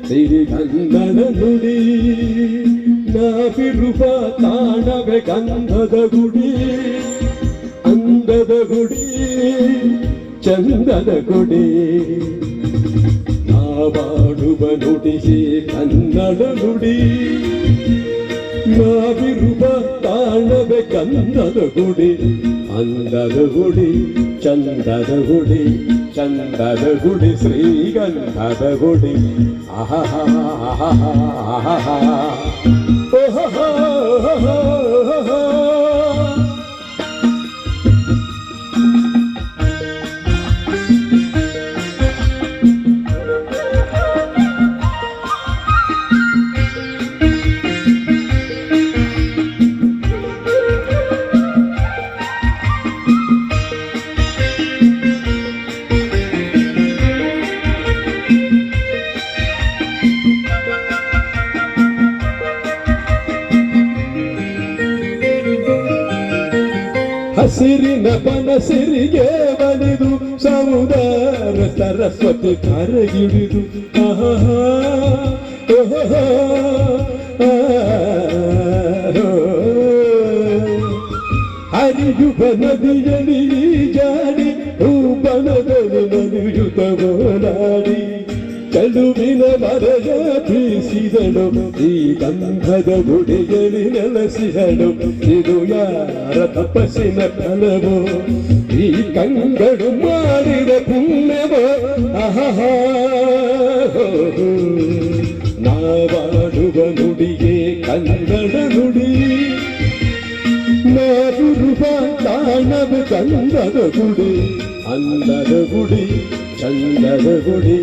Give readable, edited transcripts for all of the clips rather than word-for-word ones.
ಸಿರಿಗನ್ನಡ ನುಡಿ ನಾವಿರುವ ತಾಣವೇ ಗಂಧದ ಗುಡಿ ಅಂದದ ಗುಡಿ ಚಂದದ ಗುಡಿ ನಾವಾಡುವ ನುಡಿಸಿ ಕನ್ನಡ ನುಡಿ ನಾವಿರುವ ತಾಣವೇ ಗಂಧದ ಗುಡಿ ಅಂದದ ಗುಡಿ ಚಂದದ ಗುಡಿ ಚಂದದ ಗುಡಿ ಶ್ರೀಗಂಧದ ಗುಡಿ ಆಹಾ ಆಹಾ ಹಸಿರಿನ ಬನಸಿರಿಗೆ ಬಲಿದು ಸಮುದಾರ ಸರಸ್ವತಿ ಕರಗಿಡಿದು ಹರಿಯುವ ನದಿಯಲ್ಲಿ ಜಾಡಿ ಹೂಬಣದಲ್ಲಿ ನದಿಯುತ ಓಡಾಡಿ ಚಲುವಿನ ಮರಯ ಬೀಸಿದಳು ಈ ಗಂಧದ ಗುಡಿಯಲ್ಲಿ ನೆಲೆಸಿದಳು ಇದು ಯಾರ ತಪಸ್ಸಿನ ಫಲವೋ ಈ ಕಂಗಳು ಮಾಡಿದ ಪುಣ್ಯವೋ ಆಹಾ ನಾವಾಡುವ ನುಡಿಗೆ ಕನ್ನಡ ನುಡಿ ನಾವಿರುವ ತಾಣದ ಗಂಧದ ಗುಡಿ ಅಂದದ ಗುಡಿ ಚಂದದ ಗುಡಿ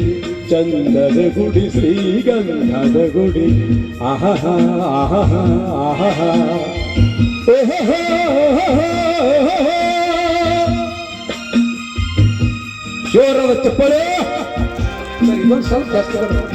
ಚಂದದ ಗುಡಿ ಶ್ರೀಗಂಧದ ಗುಡಿ ಆಹಾ ಆಹಾ ಆಹಾ ಜೋರಾದ ಚಪ್ಪಳೆ ಸ್ವಲ್ಪ ಜಾಸ್ತಿ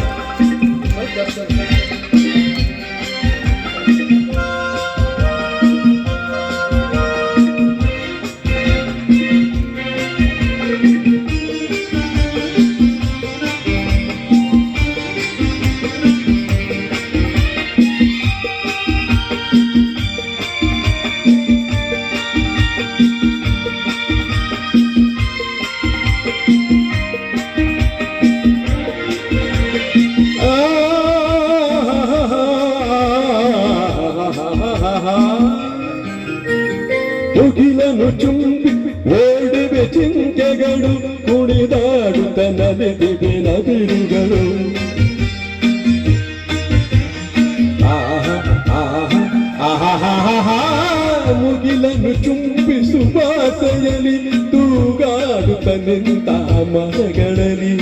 ಮುಗಿಲನು ಚುಂಬಿ ಓಡಿವೆ ಚಿಂಕೆಗಳು ಕುಣಿದಾಡುತ್ತ ನಲಿದಿವೆ ನವಿರುಗಳು ಮುಗಿಲನು ಚುಂಬಿಸುವ ಆಸೆಯಲ್ಲಿ ತೂಗಾಡುತ್ತ ನಿಂತ ಮರಗಳಲ್ಲಿ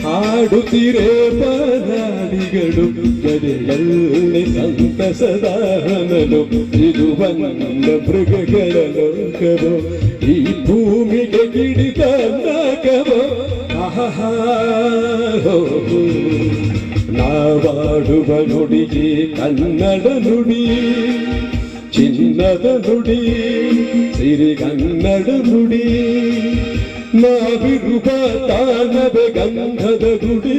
ಹಾಡುತ್ತಿರೇ ಪದಾಡಿಗಳು ಗಡಿಯಲ್ಲಿ ಸಂತಸದಾನಲು ಇದು ಬಂದ ಮೃಗಗಳ ಲೋಕವೋ ಈ ಭೂಮಿಗೆ ಗಿಡಿದ ನಾಗವೋ ಆಹಾ ನಾವಾಡುವ ನುಡಿಗೆ ಕನ್ನಡ ನುಡಿ ಚಿನ್ನದ ನುಡಿ ಸಿರಿಗನ್ನಡ ನುಡಿ ನಾವಿರುವ ತಾಣದ ಗಂಧದ ಗುಡಿ